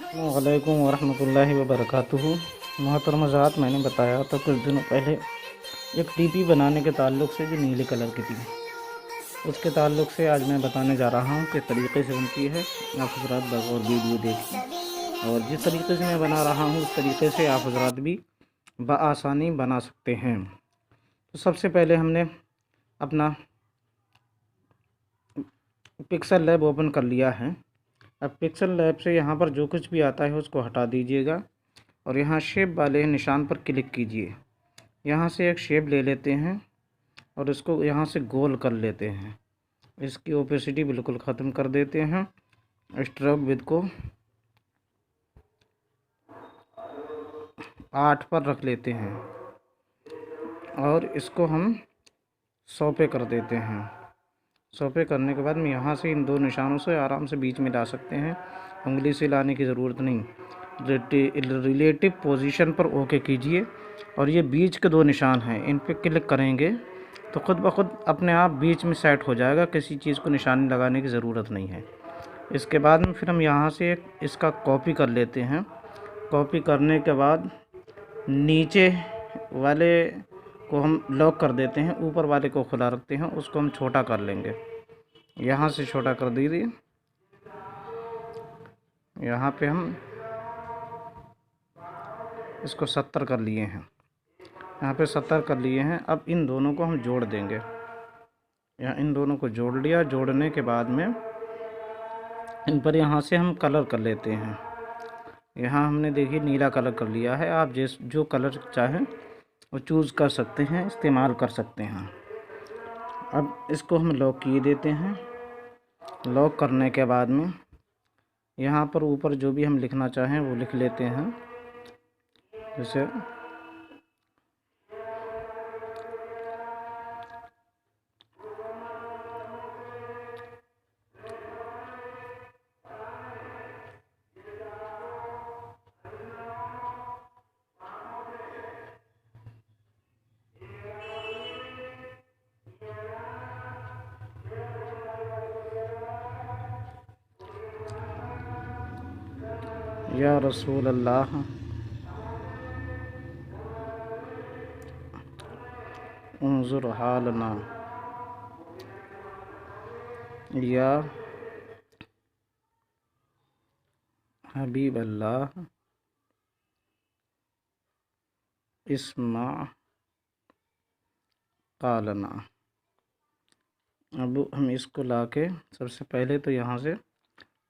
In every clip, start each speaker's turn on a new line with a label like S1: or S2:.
S1: वालेकुम वरहमतुल्लाहि वबरकातुहू। मोहतरम हज़रात, मैंने बताया था कुछ दिनों पहले एक टीपी बनाने के ताल्लुक़ से जो नीले कलर की थी, उसके ताल्लुक़ से आज मैं बताने जा रहा हूँ कि तरीक़े से बनती है। आप हज़रात बगौर वीडियो देखिए, और जिस तरीके से मैं बना रहा हूँ उस तरीके से आप हज़रात भी बआसानी बना सकते हैं। तो सबसे पहले हमने अपना पिक्सल लैब ओपन कर लिया है। अब पिक्सल लैब से यहाँ पर जो कुछ भी आता है उसको हटा दीजिएगा और यहाँ शेप वाले निशान पर क्लिक कीजिए। यहाँ से एक शेप ले लेते हैं और इसको यहाँ से गोल कर लेते हैं। इसकी ओपेसिटी बिल्कुल ख़त्म कर देते हैं। स्ट्रोक विड्थ को 8 पर रख लेते हैं और इसको हम 100 पे कर देते हैं। 100 पे करने के बाद में यहाँ से इन दो निशानों से आराम से बीच में ला सकते हैं। उंगली से लाने की ज़रूरत नहीं। रिलेटिव पोजीशन पर ओके कीजिए और ये बीच के दो निशान हैं, इन पे क्लिक करेंगे तो ख़ुद ब खुद अपने आप बीच में सेट हो जाएगा। किसी चीज़ को निशानी लगाने की ज़रूरत नहीं है। इसके बाद में फिर हम यहाँ से इसका कॉपी कर लेते हैं। कॉपी करने के बाद नीचे वाले को हम लॉक कर देते हैं, ऊपर वाले को खुला रखते हैं। उसको हम छोटा कर लेंगे। यहाँ से छोटा कर दीजिए। यहाँ पे हम इसको 70 कर लिए हैं। यहाँ पे 70 कर लिए हैं। अब इन दोनों को हम जोड़ देंगे। यहाँ इन दोनों को जोड़ लिया। जोड़ने के बाद में इन पर यहाँ से हम कलर कर लेते हैं। यहाँ हमने देखिए नीला कलर कर लिया है। आप जो कलर चाहें वो चूज़ कर सकते हैं, इस्तेमाल कर सकते हैं। अब इसको हम लॉक किए देते हैं। लॉक करने के बाद में यहाँ पर ऊपर जो भी हम लिखना चाहें वो लिख लेते हैं। जैसे या रसूल अल्लाह उन्जुर हालना, या हबीब अल्लाह इस्मा कालना। अब हम इसको लाके सबसे पहले तो यहाँ से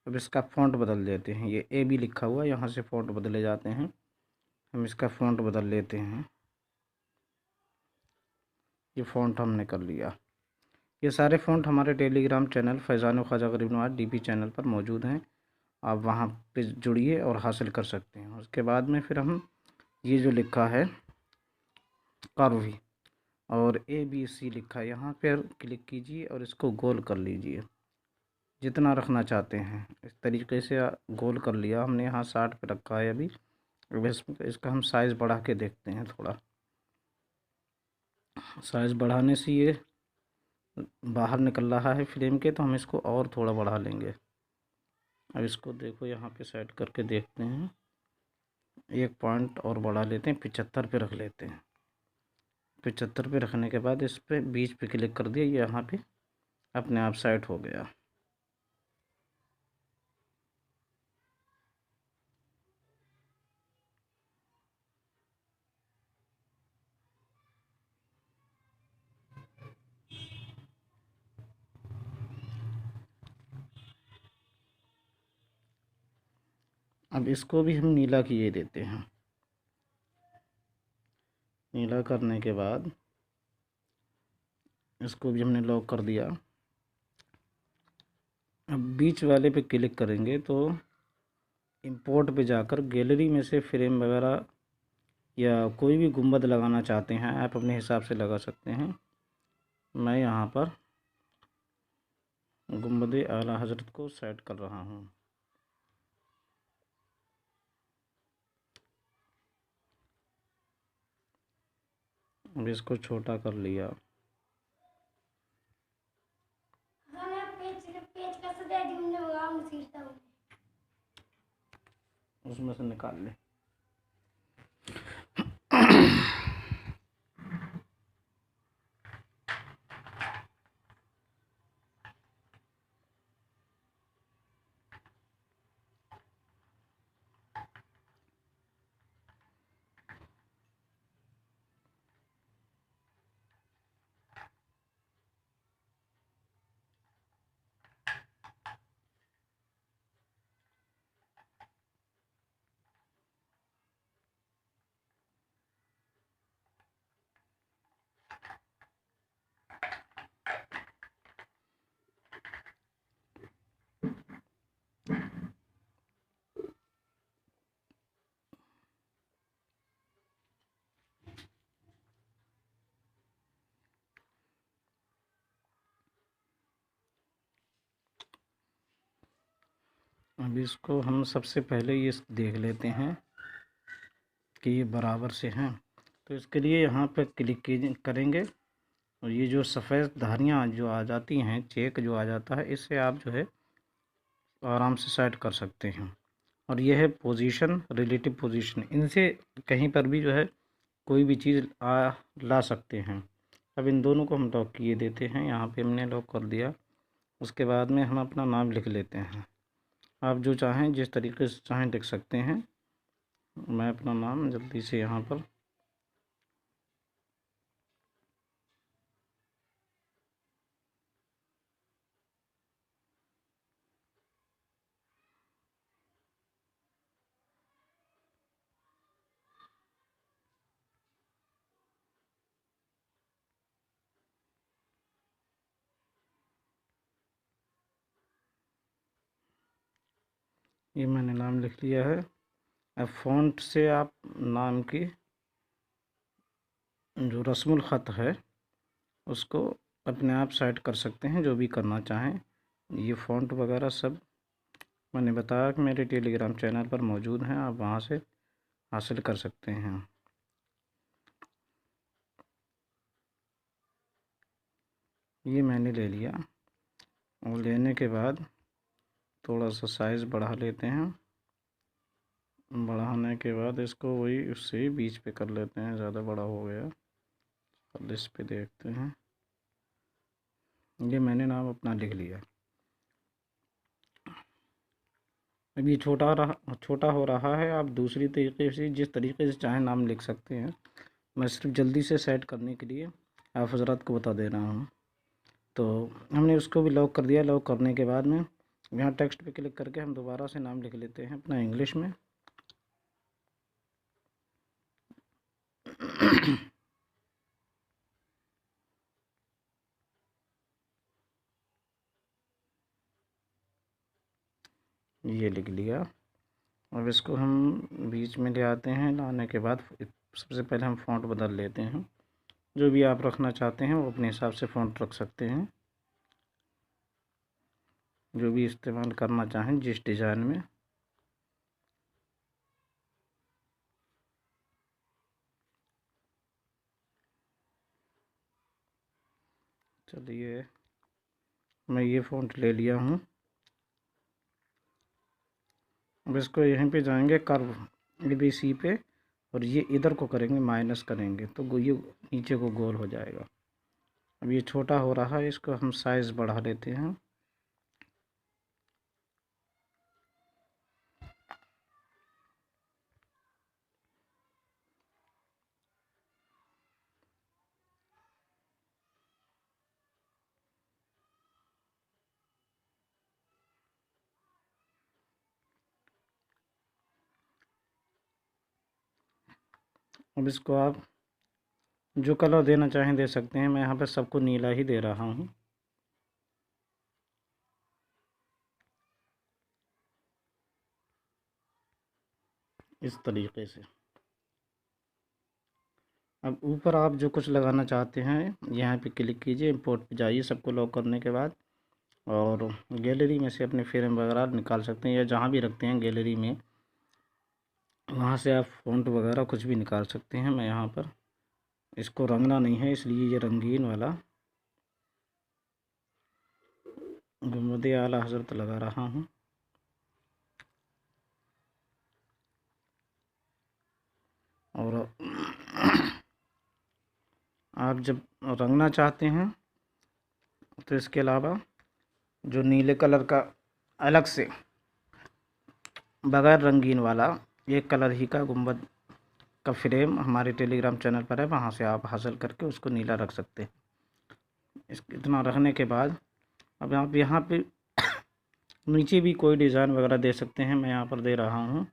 S1: अब इसका फ़ॉन्ट बदल देते हैं। ये ए बी लिखा हुआ, यहाँ से फ़ॉन्ट बदले जाते हैं। हम इसका फ़ॉन्ट बदल लेते हैं। ये फ़ॉन्ट हमने कर लिया। ये सारे फ़ॉन्ट हमारे टेलीग्राम चैनल फैज़ान ख्वाजा गरीब नवाज़ डीपी चैनल पर मौजूद हैं। आप वहाँ पे जुड़िए और हासिल कर सकते हैं। उसके बाद में फिर हम ये जो लिखा है कर्व और ABC लिखा है, यहाँ पर क्लिक कीजिए और इसको गोल कर लीजिए जितना रखना चाहते हैं। इस तरीके से गोल कर लिया हमने। यहाँ 60 पे रखा है अभी। अब इसका हम साइज़ बढ़ा के देखते हैं। थोड़ा साइज़ बढ़ाने से ये बाहर निकल रहा है फ्रेम के, तो हम इसको और थोड़ा बढ़ा लेंगे। अब इसको देखो यहाँ पे सेट करके देखते हैं। 1 पॉइंट और बढ़ा लेते हैं, 75 पे रख लेते हैं। 75 पे रखने के बाद इस पे बीच पे क्लिक कर दिया, ये यहाँ पे अपने आप सेट हो गया। अब इसको भी हम नीला किए देते हैं। नीला करने के बाद इसको भी हमने लॉक कर दिया। अब बीच वाले पे क्लिक करेंगे तो इंपोर्ट पे जाकर गैलरी में से फ्रेम वगैरह या कोई भी गुंबद लगाना चाहते हैं आप अपने हिसाब से लगा सकते हैं। मैं यहाँ पर गुंबद आला हज़रत को सेट कर रहा हूँ। अब इसको छोटा कर लिया। उसमें से निकाल लें। अब इसको हम सबसे पहले ये देख लेते हैं कि ये बराबर से हैं। तो इसके लिए यहाँ पर क्लिक करेंगे और ये जो सफ़ेद धारियाँ जो आ जाती हैं, चेक जो आ जाता है, इससे आप जो है आराम से सेट कर सकते हैं। और ये है पोजीशन, रिलेटिव पोजीशन, इनसे कहीं पर भी जो है कोई भी चीज़ ला सकते हैं। अब इन दोनों को हम लॉक किए देते हैं। यहाँ पे हमने लॉक कर दिया। उसके बाद में हम अपना नाम लिख लेते हैं। आप जो चाहें, जिस तरीके से चाहें लिख सकते हैं। मैं अपना नाम जल्दी से यहाँ पर ये मैंने नाम लिख लिया है। अब फ़ॉन्ट से आप नाम की जो रस्मुल ख़त है उसको अपने आप सेट कर सकते हैं, जो भी करना चाहें। ये फ़ॉन्ट वगैरह सब मैंने बताया कि मेरे टेलीग्राम चैनल पर मौजूद हैं, आप वहाँ से हासिल कर सकते हैं। ये मैंने ले लिया और लेने के बाद थोड़ा सा साइज़ बढ़ा लेते हैं। बढ़ाने के बाद इसको वही उससे बीच पे कर लेते हैं। ज़्यादा बड़ा हो गया, अब इस पे देखते हैं। ये मैंने नाम अपना लिख लिया। अब ये छोटा हो रहा है। आप दूसरी तरीके से, जिस तरीके से चाहें, नाम लिख सकते हैं। मैं सिर्फ जल्दी से सेट करने के लिए आप हज़रात को बता दे रहा हूँ। तो हमने उसको भी लॉक कर दिया। लॉक करने के बाद में यहाँ टेक्स्ट पे क्लिक करके हम दोबारा से नाम लिख लेते हैं अपना इंग्लिश में। ये लिख लिया। अब इसको हम बीच में ले आते हैं। लाने के बाद सबसे पहले हम फ़ॉन्ट बदल लेते हैं। जो भी आप रखना चाहते हैं वो अपने हिसाब से फ़ॉन्ट रख सकते हैं, जो भी इस्तेमाल करना चाहें जिस डिज़ाइन में। चलिए, मैं ये फ़ॉन्ट ले लिया हूँ। अब इसको यहीं पे जाएंगे कर्व ABC पे, और ये इधर को करेंगे, माइनस करेंगे तो ये नीचे को गोल हो जाएगा। अब ये छोटा हो रहा है, इसको हम साइज़ बढ़ा लेते हैं। अब इसको आप जो कलर देना चाहें दे सकते हैं। मैं यहाँ पर सबको नीला ही दे रहा हूँ। इस तरीके से। अब ऊपर आप जो कुछ लगाना चाहते हैं यहाँ पे क्लिक कीजिए, इंपोर्ट पे जाइए सबको लॉक करने के बाद, और गैलरी में से अपने फ्रेम वगैरह निकाल सकते हैं, या जहाँ भी रखते हैं गैलरी में वहाँ से आप फ़ॉन्ट वगैरह कुछ भी निकाल सकते हैं। मैं यहाँ पर इसको रंगना नहीं है, इसलिए ये रंगीन वाला गुंबद आला हज़रत लगा रहा हूँ। और आप जब रंगना चाहते हैं तो इसके अलावा जो नीले कलर का अलग से बगैर रंगीन वाला एक कलर ही का गुंबद का फ्रेम हमारे टेलीग्राम चैनल पर है, वहाँ से आप हासिल करके उसको नीला रख सकते हैं। इतना रखने के बाद अब आप यहाँ पे नीचे भी कोई डिज़ाइन वगैरह दे सकते हैं। मैं यहाँ पर दे रहा हूँ।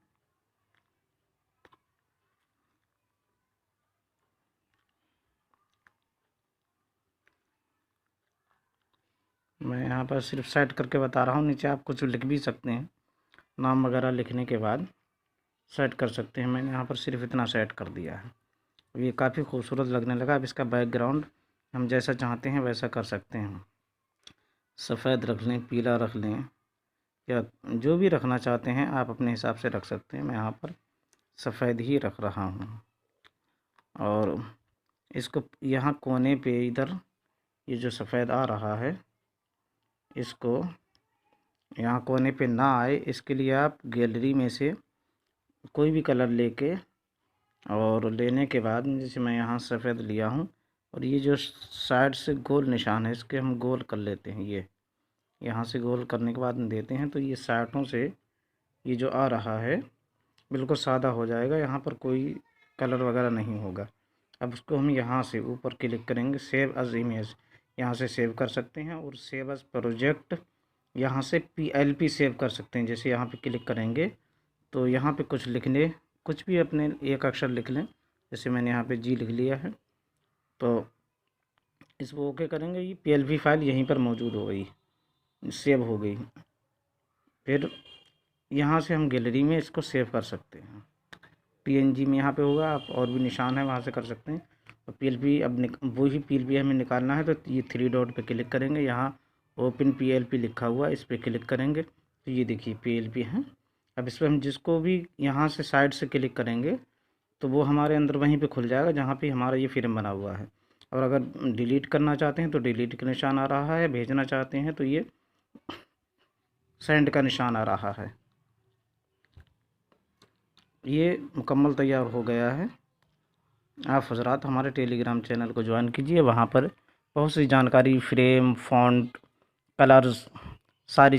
S1: मैं यहाँ पर सिर्फ सेट करके बता रहा हूँ। नीचे आप कुछ लिख भी सकते हैं, नाम वगैरह लिखने के बाद सेट कर सकते हैं। मैंने यहाँ पर सिर्फ इतना सेट कर दिया है। ये काफ़ी खूबसूरत लगने लगा। अब इसका बैकग्राउंड हम जैसा चाहते हैं वैसा कर सकते हैं। सफ़ेद रख लें, पीला रख लें, या जो भी रखना चाहते हैं आप अपने हिसाब से रख सकते हैं। मैं यहाँ पर सफ़ेद ही रख रहा हूँ। और इसको यहाँ कोने पे इधर ये जो सफ़ेद आ रहा है, इसको यहाँ कोने पे ना आए, इसके लिए आप गैलरी में से कोई भी कलर लेके और लेने के बाद जैसे मैं यहाँ सफ़ेद लिया हूँ और ये जो साइड से गोल निशान है इसके हम गोल कर लेते हैं। ये यहाँ से गोल करने के बाद देते हैं तो ये साइडों से ये जो आ रहा है बिल्कुल सादा हो जाएगा। यहाँ पर कोई कलर वगैरह नहीं होगा। अब उसको हम यहाँ से ऊपर क्लिक करेंगे, सेव एज इमेज, यहाँ से सेव कर सकते हैं। और सेव एज प्रोजेक्ट यहाँ से PLP सेव कर सकते हैं। जैसे यहाँ पे क्लिक करेंगे तो यहाँ पे कुछ भी अपने एक अक्षर लिख लें। जैसे मैंने यहाँ पे G लिख लिया है तो इसको ओके करेंगे। ये PLP फाइल यहीं पर मौजूद हो गई, सेव हो गई। फिर यहाँ से हम गैलरी में इसको सेव कर सकते हैं। PNG में यहाँ पे होगा, आप और भी निशान है वहाँ से कर सकते हैं। और PLP अब वही PLP हमें निकालना है तो ये 3 डॉट पे क्लिक करेंगे। यहाँ ओपन PLP लिखा हुआ, इस पर क्लिक करेंगे तो ये देखिए PLP है। अब इस पर हम जिसको भी यहाँ से साइड से क्लिक करेंगे तो वो हमारे अंदर वहीं पे खुल जाएगा जहाँ पे हमारा ये फ्रेम बना हुआ है। और अगर डिलीट करना चाहते हैं तो डिलीट का निशान आ रहा है, भेजना चाहते हैं तो ये सेंड का निशान आ रहा है। ये मुकम्मल तैयार हो गया है। आप हजरात हमारे टेलीग्राम चैनल को ज्वाइन कीजिए। वहाँ पर बहुत सी जानकारी, फ्रेम, फ़ॉन्ट, कलर्स, सारी